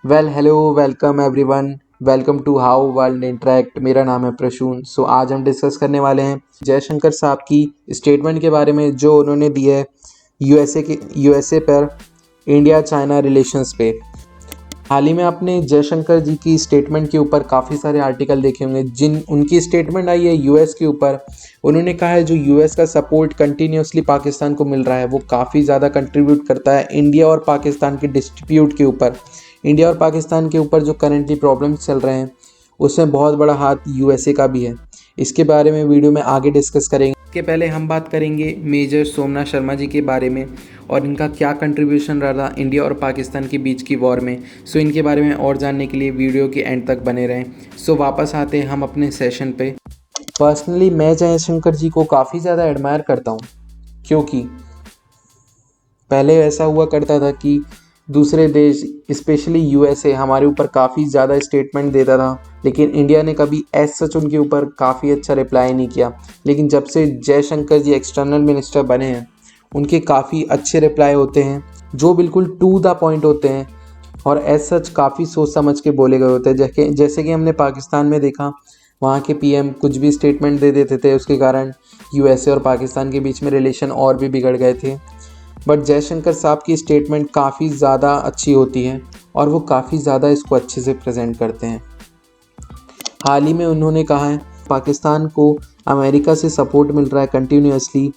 Well hello welcome everyone. Welcome to how world interact. मेरा नाम है प्रसून। आज हम डिस्कस करने वाले हैं जयशंकर साहब की स्टेटमेंट के बारे में जो उन्होंने दी है यूएसए पर इंडिया चाइना रिलेशंस पे। हाल ही में आपने जयशंकर जी की स्टेटमेंट के ऊपर काफ़ी सारे आर्टिकल देखे होंगे जिन उनकी स्टेटमेंट आई है यूएस के ऊपर। उन्होंने कहा है जो यूएस का सपोर्ट कंटिन्यूसली पाकिस्तान को मिल रहा है वो काफ़ी ज़्यादा कंट्रीब्यूट करता है इंडिया और पाकिस्तान के डिस्प्यूट के ऊपर। इंडिया और पाकिस्तान के ऊपर जो करेंटली प्रॉब्लम्स चल रहे हैं उसमें बहुत बड़ा हाथ यूएसए का भी है। इसके बारे में वीडियो में आगे डिस्कस करेंगे। इसके पहले हम बात करेंगे मेजर सोमनाथ शर्मा जी के बारे में और इनका क्या कंट्रीब्यूशन रहा इंडिया और पाकिस्तान के बीच की वॉर में। इनके बारे में और जानने के लिए वीडियो के एंड तक बने रहें। वापस आते हैं हम अपने सेशन पे। पर्सनली मैं जयशंकर जी को काफ़ी ज़्यादा एडमायर करता हूँ, क्योंकि पहले ऐसा हुआ करता था कि दूसरे देश स्पेशली यूएसए हमारे ऊपर काफ़ी ज़्यादा स्टेटमेंट देता था, लेकिन इंडिया ने कभी एज सच उनके ऊपर काफ़ी अच्छा रिप्लाई नहीं किया। लेकिन जब से जयशंकर जी एक्सटर्नल मिनिस्टर बने हैं उनके काफ़ी अच्छे रिप्लाई होते हैं जो बिल्कुल टू द पॉइंट होते हैं और एज सच काफ़ी सोच समझ के बोले गए होते हैं। जैसे कि हमने पाकिस्तान में देखा, वहाँ के पीएम कुछ भी स्टेटमेंट दे देते थे, उसके कारण यूएसए और पाकिस्तान के बीच में रिलेशन और भी बिगड़ गए थे। बट जयशंकर साहब की स्टेटमेंट काफ़ी ज़्यादा अच्छी होती है और वो काफ़ी ज़्यादा इसको अच्छे से प्रेजेंट करते हैं। हाल ही में उन्होंने कहा है पाकिस्तान को अमेरिका से सपोर्ट मिल रहा है कंटिन्यूसली,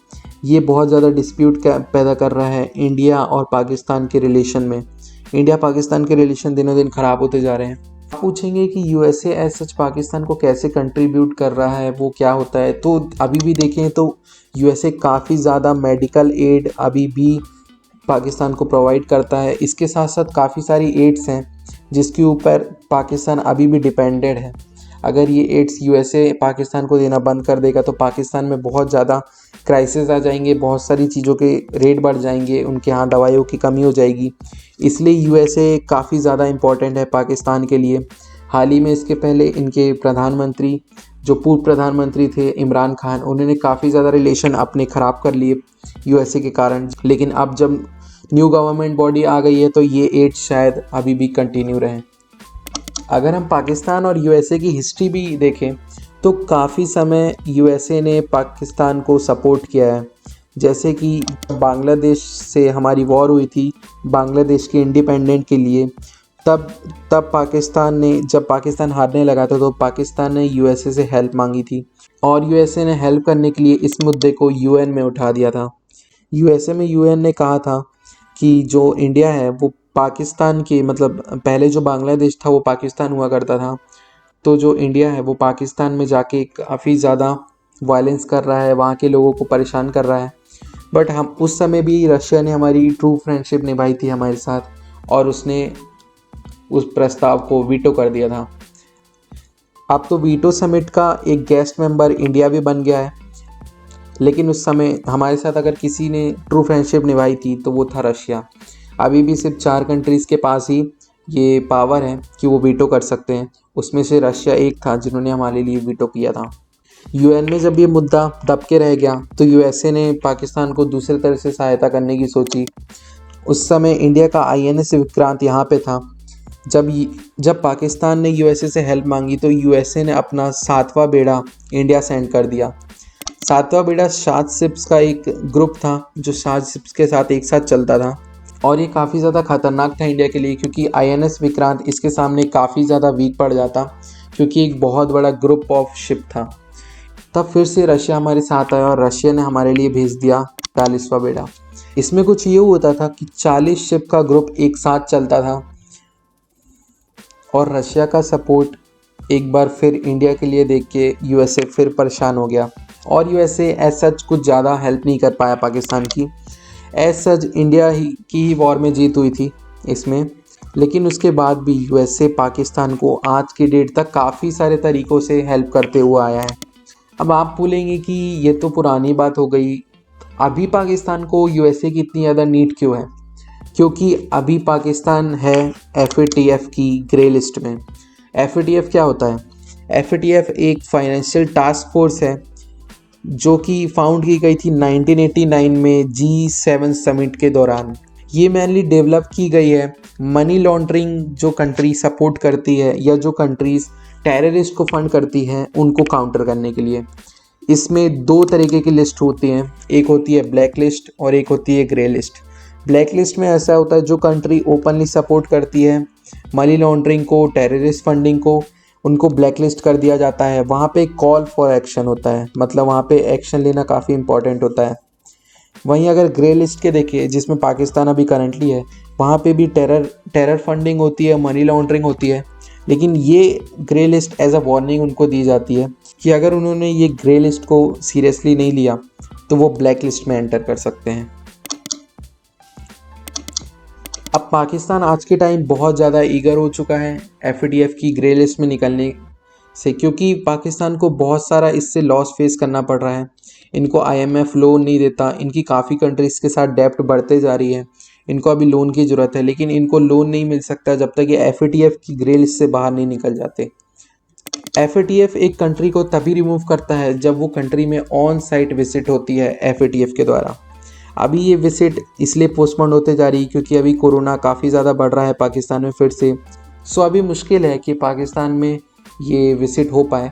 ये बहुत ज़्यादा डिस्प्यूट पैदा कर रहा है इंडिया और पाकिस्तान के रिलेशन में। इंडिया पाकिस्तान के रिलेशन दिनों दिन ख़राब होते जा रहे हैं। आप पूछेंगे कि यूएसए एज सच पाकिस्तान को कैसे कंट्रीब्यूट कर रहा है, वो क्या होता है। तो अभी भी देखें तो यूएसए काफ़ी ज़्यादा मेडिकल एड अभी भी पाकिस्तान को प्रोवाइड करता है। इसके साथ साथ काफ़ी सारी एड्स हैं जिसके ऊपर पाकिस्तान अभी भी डिपेंडेड है। अगर ये एड्स यूएसए पाकिस्तान को देना बंद कर देगा तो पाकिस्तान में बहुत ज़्यादा क्राइसिस आ जाएंगे, बहुत सारी चीज़ों के रेट बढ़ जाएंगे, उनके यहाँ दवाइयों की कमी हो जाएगी। इसलिए यूएसए काफ़ी ज़्यादा इम्पोर्टेंट है पाकिस्तान के लिए। हाल ही में इसके पहले इनके प्रधानमंत्री जो पूर्व प्रधानमंत्री थे इमरान खान, उन्होंने काफ़ी ज़्यादा रिलेशन अपने ख़राब कर लिए यूएसए के कारण। लेकिन अब जब न्यू गवर्नमेंट बॉडी आ गई है तो ये एड शायद अभी भी कंटिन्यू रहें। अगर हम पाकिस्तान और यूएसए की हिस्ट्री भी देखें तो काफ़ी समय यूएसए ने पाकिस्तान को सपोर्ट किया है। जैसे कि बांग्लादेश से हमारी वॉर हुई थी बांग्लादेश के इंडिपेंडेंट के लिए, तब पाकिस्तान ने, जब पाकिस्तान हारने लगा था तो पाकिस्तान ने यूएसए से हेल्प मांगी थी और यूएसए ने हेल्प करने के लिए इस मुद्दे को यूएन में उठा दिया था। यूएसए में यूएन ने कहा था कि जो इंडिया है वो पाकिस्तान के, मतलब पहले जो बांग्लादेश था वो पाकिस्तान हुआ करता था, तो जो इंडिया है वो पाकिस्तान में जाके काफ़ी ज़्यादा वायलेंस कर रहा है, वहाँ के लोगों को परेशान कर रहा है। बट हम उस समय भी रशिया ने हमारी ट्रू फ्रेंडशिप निभाई थी हमारे साथ और उसने उस प्रस्ताव को वीटो कर दिया था। अब तो वीटो समिट का एक गेस्ट मेंबर इंडिया भी बन गया है, लेकिन उस समय हमारे साथ अगर किसी ने ट्रू फ्रेंडशिप निभाई थी तो वो था रशिया। अभी भी सिर्फ 4 कंट्रीज़ के पास ही ये पावर है कि वो वीटो कर सकते हैं, उसमें से रशिया एक था जिन्होंने हमारे लिए वीटो किया था। यूएन में जब ये मुद्दा दब के रह गया तो यूएसए ने पाकिस्तान को दूसरे तरह से सहायता करने की सोची। उस समय इंडिया का आईएनएस विक्रांत यहाँ पे था। जब पाकिस्तान ने यूएसए से हेल्प मांगी तो यूएसए ने अपना 7वां बेड़ा इंडिया सेंड कर दिया। 7वां बेड़ा शाद शिप्स का एक ग्रुप था जो शाद शिप्स के साथ एक साथ चलता था और ये काफ़ी ज़्यादा ख़तरनाक था इंडिया के लिए, क्योंकि आईएनएस विक्रांत इसके सामने काफ़ी ज़्यादा वीक पड़ जाता, क्योंकि एक बहुत बड़ा ग्रुप ऑफ शिप था। तब फिर से रशिया हमारे साथ आया और रशिया ने हमारे लिए भेज दिया 40वां बेड़ा। इसमें कुछ ये होता था कि 40 शिप का ग्रुप एक साथ चलता था और रशिया का सपोर्ट एक बार फिर इंडिया के लिए देख के यूएसए फिर परेशान हो गया और यूएसए एज सच कुछ ज़्यादा हेल्प नहीं कर पाया पाकिस्तान की। एज सच इंडिया की ही वॉर में जीत हुई थी इसमें, लेकिन उसके बाद भी यूएसए पाकिस्तान को आज की डेट तक काफ़ी सारे तरीक़ों से हेल्प करते हुए आया है। अब आप बोलेंगे कि ये तो पुरानी बात हो गई, अभी पाकिस्तान को यूएसए की इतनी ज़्यादा नीड क्यों है? क्योंकि अभी पाकिस्तान है FATF की ग्रे लिस्ट में। FATF क्या होता है? FATF एक फाइनेंशियल टास्क फोर्स है जो कि फाउंड की गई थी 1989 में G7 समिट के दौरान। ये मेनली डेवलप की गई है मनी लॉन्ड्रिंग जो कंट्री सपोर्ट करती है या जो कंट्रीज़ टेररिस्ट को फंड करती हैं उनको काउंटर करने के लिए। इसमें दो तरीके की लिस्ट होती हैं, एक होती है ब्लैक लिस्ट और एक होती है ग्रे लिस्ट। ब्लैक लिस्ट में ऐसा होता है जो कंट्री ओपनली सपोर्ट करती है मनी लॉन्ड्रिंग को, टेररिस्ट फंडिंग को, उनको ब्लैक लिस्ट कर दिया जाता है। वहाँ पे कॉल फॉर एक्शन होता है, मतलब वहाँ पे एक्शन लेना काफ़ी इंपॉर्टेंट होता है। वहीं अगर ग्रे लिस्ट के देखिए जिसमें पाकिस्तान अभी करंटली है, वहाँ पे भी टेरर फंडिंग होती है, मनी लॉन्ड्रिंग होती है। लेकिन ये grey list as a warning उनको दी जाती है कि अगर उन्होंने ये ग्रे लिस्ट को सीरियसली नहीं लिया तो वो ब्लैक लिस्ट में एंटर कर सकते हैं। अब पाकिस्तान आज के टाइम बहुत ज़्यादा ईगर हो चुका है एफएटीएफ की ग्रे लिस्ट में निकलने से, क्योंकि पाकिस्तान को बहुत सारा इससे लॉस फेस करना पड़ रहा है। इनको आईएमएफ लोन नहीं देता, इनकी काफ़ी कंट्रीज़ के साथ डेप्ट बढ़ते जा रही है, इनको अभी लोन की ज़रूरत है, लेकिन इनको लोन नहीं मिल सकता जब तक ये एफएटीएफ की ग्रे लिस्ट से बाहर नहीं निकल जाते। एफएटीएफ एक कंट्री को तभी रिमूव करता है जब वो कंट्री में ऑन साइट विजिट होती है एफएटीएफ के द्वारा। अभी ये विजिट इसलिए पोस्टपोन होते जा रही है क्योंकि अभी कोरोना काफ़ी ज़्यादा बढ़ रहा है पाकिस्तान में फिर से। सो अभी मुश्किल है कि पाकिस्तान में ये विजिट हो पाए,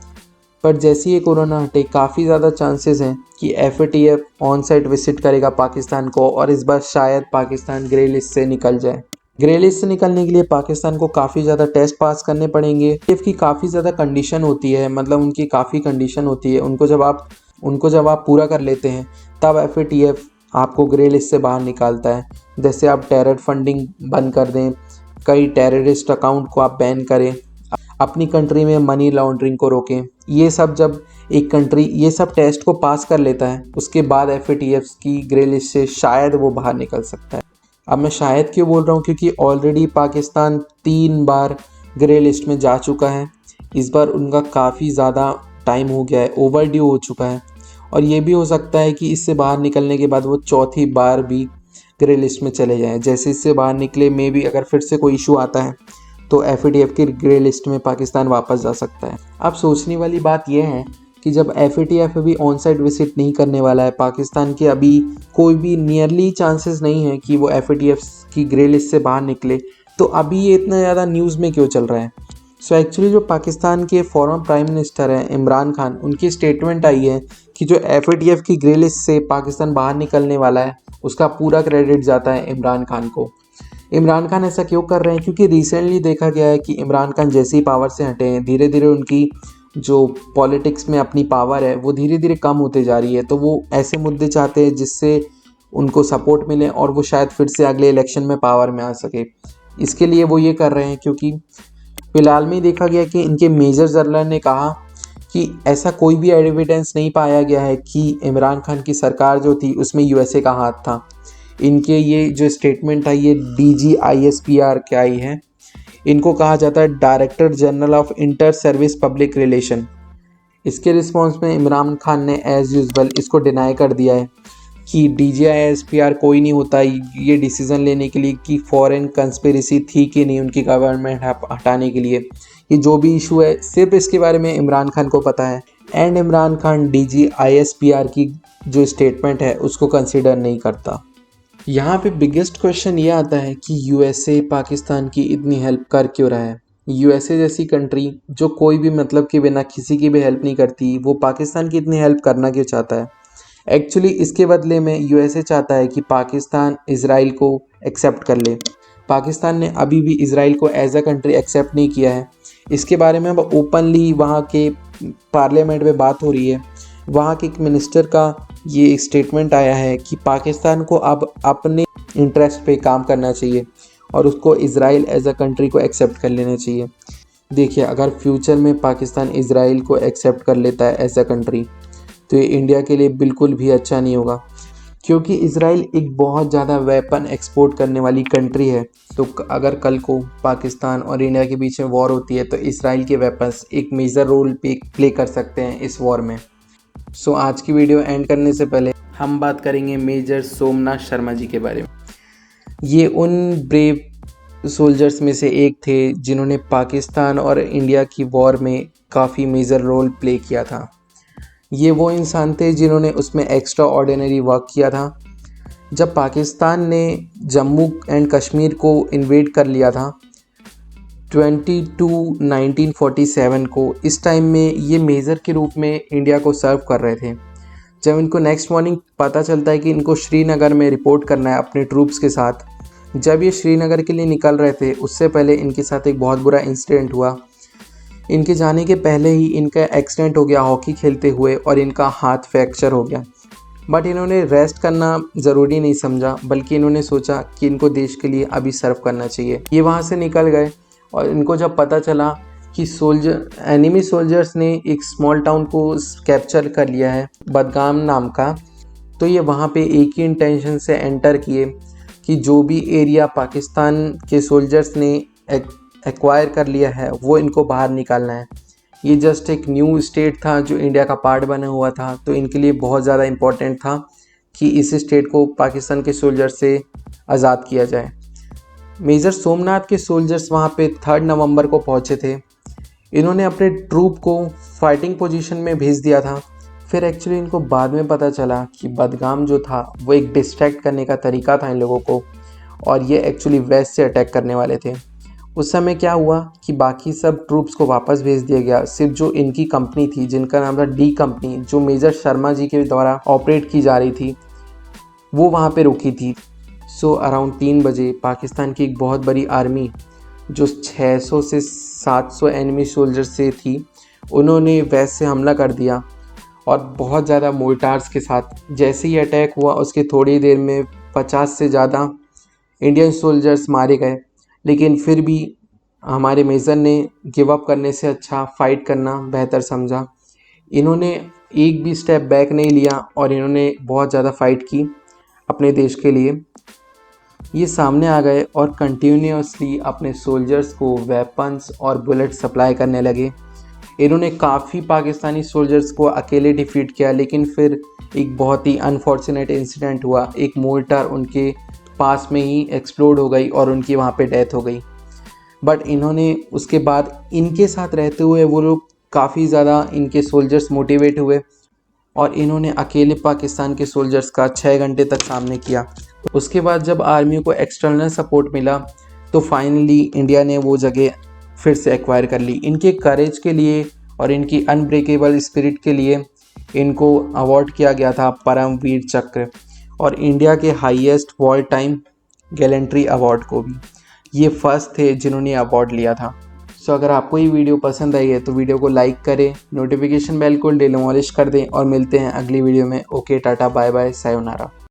पर जैसे ही कोरोना हटे काफ़ी ज़्यादा चांसेस हैं कि एफएटीएफ ऑन साइट विजिट करेगा पाकिस्तान को और इस बार शायद पाकिस्तान ग्रे लिस्ट से निकल जाए। ग्रे लिस्ट से निकलने के लिए पाकिस्तान को काफ़ी ज़्यादा टेस्ट पास करने पड़ेंगे। एफ की काफ़ी ज़्यादा कंडीशन होती है, मतलब उनकी काफ़ी कंडीशन होती है, उनको जब आप पूरा कर लेते हैं तब एफएटीएफ आपको ग्रे लिस्ट से बाहर निकालता है। जैसे आप टेरर फंडिंग बंद कर दें, कई टेररिस्ट अकाउंट को आप बैन करें, अपनी कंट्री में मनी लॉन्ड्रिंग को रोकें। ये सब जब एक कंट्री ये सब टेस्ट को पास कर लेता है उसके बाद एफएटीएफ की ग्रे लिस्ट से शायद वो बाहर निकल सकता है। अब मैं शायद क्यों बोल रहा हूँ, क्योंकि ऑलरेडी पाकिस्तान 3 बार ग्रे लिस्ट में जा चुका है। इस बार उनका काफ़ी ज़्यादा टाइम हो गया है, ओवरड्यू हो चुका है, और ये भी हो सकता है कि इससे बाहर निकलने के बाद वो चौथी बार भी ग्रे लिस्ट में चले जाएं। जैसे इससे बाहर निकले मे भी अगर फिर से कोई इशू आता है तो एफएटीएफ की ग्रे लिस्ट में पाकिस्तान वापस जा सकता है। अब सोचने वाली बात यह है कि जब एफएटीएफ अभी ऑन साइट विजिट नहीं करने वाला है, पाकिस्तान के अभी कोई भी नियरली चांसेस नहीं है कि वो एफएटीएफ की ग्रे लिस्ट से बाहर निकले, तो अभी ये इतना ज़्यादा न्यूज़ में क्यों चल रहा है। सो एक्चुअली जो पाकिस्तान के फॉर्मर प्राइम मिनिस्टर हैं इमरान खान, उनकी स्टेटमेंट आई है कि जो एफएटीएफ की ग्रे लिस्ट से पाकिस्तान बाहर निकलने वाला है उसका पूरा क्रेडिट जाता है इमरान खान को। इमरान खान ऐसा क्यों कर रहे हैं, क्योंकि रिसेंटली देखा गया है कि इमरान खान जैसे ही पावर से हटे हैं धीरे धीरे उनकी जो पॉलिटिक्स में अपनी पावर है वो धीरे धीरे कम होते जा रही है। तो वो ऐसे मुद्दे चाहते हैं जिससे उनको सपोर्ट मिले और वो शायद फिर से अगले इलेक्शन में पावर में आ सके। इसके लिए वो ये कर रहे हैं, क्योंकि फिलहाल में देखा गया कि इनके मेजर जनरल ने कहा कि ऐसा कोई भी एविडेंस नहीं पाया गया है कि इमरान खान की सरकार जो थी उसमें यूएसए का हाथ था। इनके ये जो स्टेटमेंट है ये DGISPR के आई है, इनको कहा जाता है director general of inter service public relation. इसके रिस्पॉन्स में इमरान खान ने एज़ यूजुअल इसको डिनाई कर दिया है कि DGISPR कोई नहीं होता ये डिसीज़न लेने के लिए कि फॉरेन कंस्पिरेसी थी कि नहीं उनकी गवर्नमेंट हटाने के लिए। ये जो भी इशू है सिर्फ इसके बारे में इमरान खान को पता है, एंड इमरान खान DGISPR की जो स्टेटमेंट है उसको कंसिडर नहीं करता। यहाँ पे बिगेस्ट क्वेश्चन ये आता है कि यूएसए पाकिस्तान की इतनी हेल्प कर क्यों रहा है। यूएसए जैसी कंट्री जो कोई भी मतलब के बिना किसी की भी हेल्प नहीं करती, वो पाकिस्तान की इतनी हेल्प करना क्यों चाहता है। एक्चुअली इसके बदले में यूएसए चाहता है कि पाकिस्तान इजराइल को एक्सेप्ट कर ले। पाकिस्तान ने अभी भी इजराइल को एज अ कंट्री एक्सेप्ट नहीं किया है। इसके बारे में अब ओपनली वहाँ के पार्लियामेंट में बात हो रही है। वहाँ के एक मिनिस्टर का ये स्टेटमेंट आया है कि पाकिस्तान को अब अपने इंटरेस्ट पे काम करना चाहिए और उसको इजराइल एज अ कंट्री को एक्सेप्ट कर लेना चाहिए। देखिए, अगर फ्यूचर में पाकिस्तान इजराइल को एक्सेप्ट कर लेता है एज अ कंट्री तो ये इंडिया के लिए बिल्कुल भी अच्छा नहीं होगा, क्योंकि इजराइल एक बहुत ज़्यादा वेपन एक्सपोर्ट करने वाली कंट्री है। तो अगर कल को पाकिस्तान और इंडिया के बीच में वॉर होती है तो इजराइल के वेपन्स एक मेजर रोल प्ले कर सकते हैं इस वॉर में। सो आज की वीडियो एंड करने से पहले हम बात करेंगे मेजर सोमनाथ शर्मा जी के बारे में। ये उन ब्रेव सोल्जर्स में से एक थे जिन्होंने पाकिस्तान और इंडिया की वॉर में काफ़ी मेजर रोल प्ले किया था। ये वो इंसान थे जिन्होंने उसमें एक्स्ट्रा ऑर्डिनरी वर्क किया था। जब पाकिस्तान ने जम्मू एंड कश्मीर को इन्वेड कर लिया था 1947 को, इस टाइम में ये मेजर के रूप में इंडिया को सर्व कर रहे थे। जब इनको नेक्स्ट मॉर्निंग पता चलता है कि इनको श्रीनगर में रिपोर्ट करना है अपने ट्रूप्स के साथ, जब ये श्रीनगर के लिए निकल रहे थे उससे पहले इनके साथ एक बहुत बुरा इंसिडेंट हुआ। इनके जाने के पहले ही इनका एक्सीडेंट हो गया हॉकी खेलते हुए और इनका हाथ फ्रैक्चर हो गया। बट इन्होंने रेस्ट करना ज़रूरी नहीं समझा, बल्कि इन्होंने सोचा कि इनको देश के लिए अभी सर्व करना चाहिए। ये वहाँ से निकल गए और इनको जब पता चला कि एनिमी सोल्जर्स ने एक स्मॉल टाउन को कैप्चर कर लिया है बदगाम नाम का, तो ये वहाँ पे एक ही इंटेंशन से एंटर किए कि जो भी एरिया पाकिस्तान के सोल्जर्स ने एक्वायर कर लिया है वो इनको बाहर निकालना है। ये जस्ट एक न्यू स्टेट था जो इंडिया का पार्ट बना हुआ था, तो इनके लिए बहुत ज़्यादा इम्पोर्टेंट था कि इस स्टेट को पाकिस्तान के सोल्जर से आज़ाद किया जाए। मेजर सोमनाथ के सोल्जर्स वहाँ पे 3 नवंबर को पहुँचे थे। इन्होंने अपने ट्रूप को फाइटिंग पोजीशन में भेज दिया था। फिर एक्चुअली इनको बाद में पता चला कि बदगाम जो था वो एक डिस्ट्रैक्ट करने का तरीका था इन लोगों को, और ये एक्चुअली वेस्ट से अटैक करने वाले थे। उस समय क्या हुआ कि बाकी सब ट्रूप्स को वापस भेज दिया गया, सिर्फ जो इनकी कंपनी थी जिनका नाम था डी कंपनी, जो मेजर शर्मा जी के द्वारा ऑपरेट की जा रही थी, वो वहाँ पे रुकी थी। सो अराउंड 3 बजे पाकिस्तान की एक बहुत बड़ी आर्मी जो 600 से 700 एनिमी सोल्जर से थी, उन्होंने वेस्ट से हमला कर दिया और बहुत ज़्यादा मोर्टार्स के साथ। जैसे ही अटैक हुआ उसके थोड़ी देर में 50 से ज़्यादा इंडियन सोल्जर्स मारे गए। लेकिन फिर भी हमारे मेजर ने गिव अप करने से अच्छा फ़ाइट करना बेहतर समझा। इन्होंने एक भी स्टेप बैक नहीं लिया और इन्होंने बहुत ज़्यादा फ़ाइट की अपने देश के लिए। ये सामने आ गए और कंटिन्यूसली अपने सोल्जर्स को वेपन्स और बुलेट सप्लाई करने लगे। इन्होंने काफ़ी पाकिस्तानी सोल्जर्स को अकेले डिफीट किया, लेकिन फिर एक बहुत ही अनफॉर्चुनेट इंसिडेंट हुआ। एक मोर्टार उनके पास में ही एक्सप्लोड हो गई और उनकी वहाँ पे डेथ हो गई। बट इन्होंने उसके बाद इनके साथ रहते हुए वो लोग काफ़ी ज़्यादा इनके सोल्जर्स मोटिवेट हुए और इन्होंने अकेले पाकिस्तान के सोल्जर्स का 6 घंटे तक सामने किया। उसके बाद जब आर्मी को एक्सटर्नल सपोर्ट मिला तो फाइनली इंडिया ने वो जगह फिर से एक्वायर कर ली। इनके करेज के लिए और इनकी अनब्रेकेबल स्पिरिट के लिए इनको अवार्ड किया गया था परमवीर चक्र और इंडिया के highest war time gallantry award को भी। ये फर्स्ट थे जिन्होंने अवार्ड लिया था। सो अगर आपको ये वीडियो पसंद आई है तो वीडियो को लाइक करें, नोटिफिकेशन बेल को डिमोलिश कर दें और मिलते हैं अगली वीडियो में। Okay, tata, bye bye, sayonara.